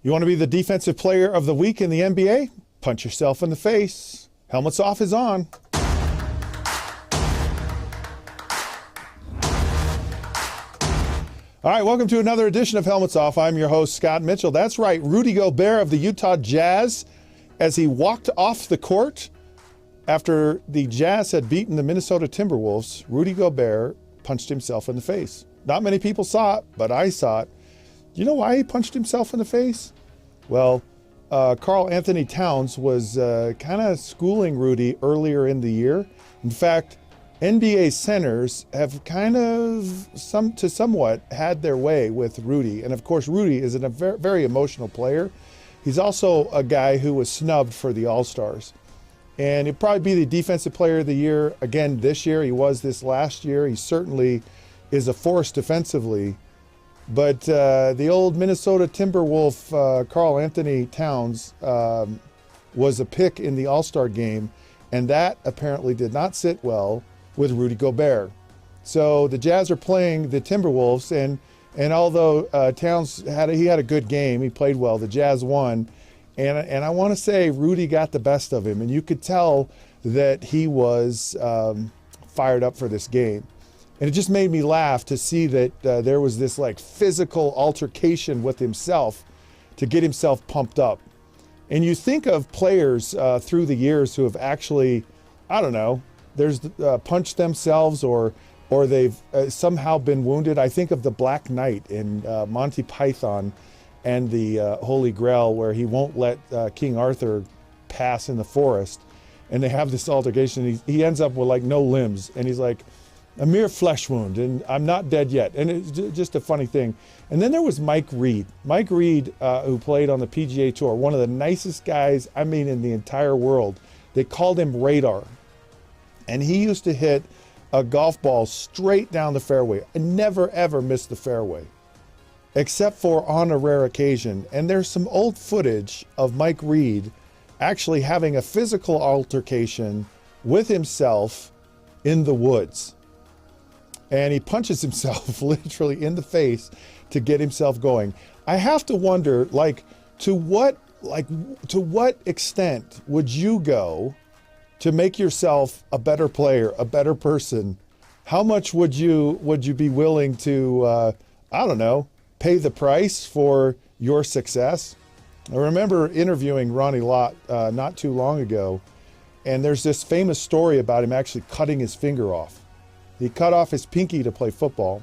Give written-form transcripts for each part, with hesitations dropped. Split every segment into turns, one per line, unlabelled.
You want to be the defensive player of the week in the NBA? Punch yourself in the face. Helmets Off is on. All right, welcome to another edition of Helmets Off. I'm your host, Scott Mitchell. That's right, Rudy Gobert of the Utah Jazz, as he walked off the court after the Jazz had beaten the Minnesota Timberwolves, Rudy Gobert punched himself in the face. Not many people saw it, but I saw it. Do you know why he punched himself in the face? Well, Karl Anthony Towns was kind of schooling Rudy earlier in the year. In fact, NBA centers have kind of somewhat had their way with Rudy. And of course, Rudy is a very, very emotional player. He's also a guy who was snubbed for the All-Stars. And he'll probably be the defensive player of the year again this year. He was this last year. He certainly is a force defensively. But the old Minnesota Timberwolf, Karl Anthony Towns, was a pick in the All-Star game. And that apparently did not sit well with Rudy Gobert. So the Jazz are playing the Timberwolves, and although Towns had a good game, he played well, the Jazz won, and I want to say Rudy got the best of him, and you could tell that he was fired up for this game. And it just made me laugh to see that there was this like physical altercation with himself to get himself pumped up. And you think of players through the years who have actually, I don't know, there's punched themselves or they've somehow been wounded. I think of the Black Knight in Monty Python and the Holy Grail, where he won't let King Arthur pass in the forest. And they have this altercation. He ends up with like no limbs. And he's like, a mere flesh wound, and I'm not dead yet. And it's just a funny thing. And then there was Mike Reed. Mike Reed, who played on the PGA Tour, one of the nicest guys, I mean, in the entire world. They called him Radar. And he used to hit a golf ball straight down the fairway and never, ever missed the fairway, except for on a rare occasion. And there's some old footage of Mike Reed actually having a physical altercation with himself in the woods. And he punches himself literally in the face to get himself going. I have to wonder, to what extent would you go to make yourself a better player, a better person? How much would you be willing to, pay the price for your success? I remember interviewing Ronnie Lott not too long ago, and there's this famous story about him actually cutting his finger off. He cut off his pinky to play football,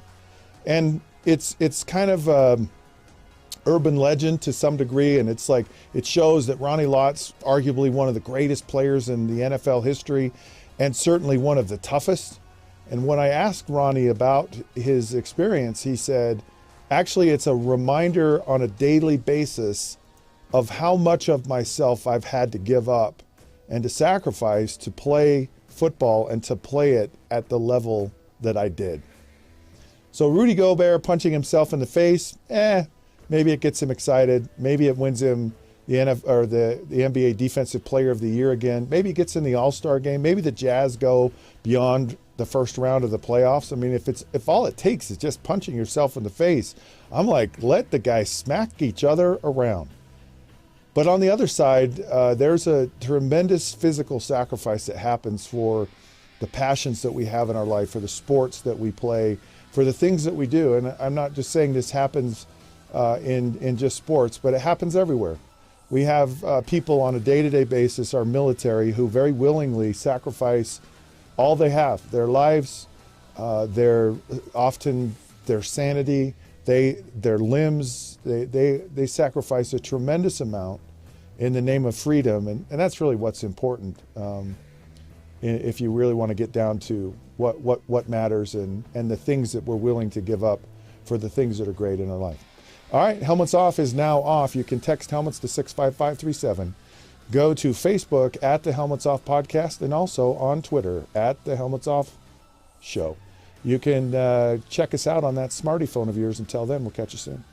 and it's kind of urban legend to some degree, and it's like it shows that Ronnie Lott's arguably one of the greatest players in the NFL history, and certainly one of the toughest. And when I asked Ronnie about his experience, he said, actually, it's a reminder on a daily basis of how much of myself I've had to give up and to sacrifice to play football and to play it at the level that I did. So Rudy Gobert punching himself in the face, maybe it gets him excited. Maybe it wins him the NBA Defensive Player of the Year again. Maybe he gets in the All-Star game. Maybe the Jazz go beyond the first round of the playoffs. I mean, if all it takes is just punching yourself in the face, I'm like, let the guys smack each other around. But on the other side, there's a tremendous physical sacrifice that happens for the passions that we have in our life, for the sports that we play, for the things that we do. And I'm not just saying this happens in just sports, but it happens everywhere. We have people on a day-to-day basis, our military, who very willingly sacrifice all they have, their lives, often their sanity, their limbs. They sacrifice a tremendous amount in the name of freedom, and that's really what's important if you really want to get down to what matters and the things that we're willing to give up for the things that are great in our life. All right, Helmets Off is now off. You can text Helmets to 65537. Go to Facebook at the Helmets Off Podcast, and also on Twitter at the Helmets Off Show. You can check us out on that smarty phone of yours. Until then, we'll catch you soon.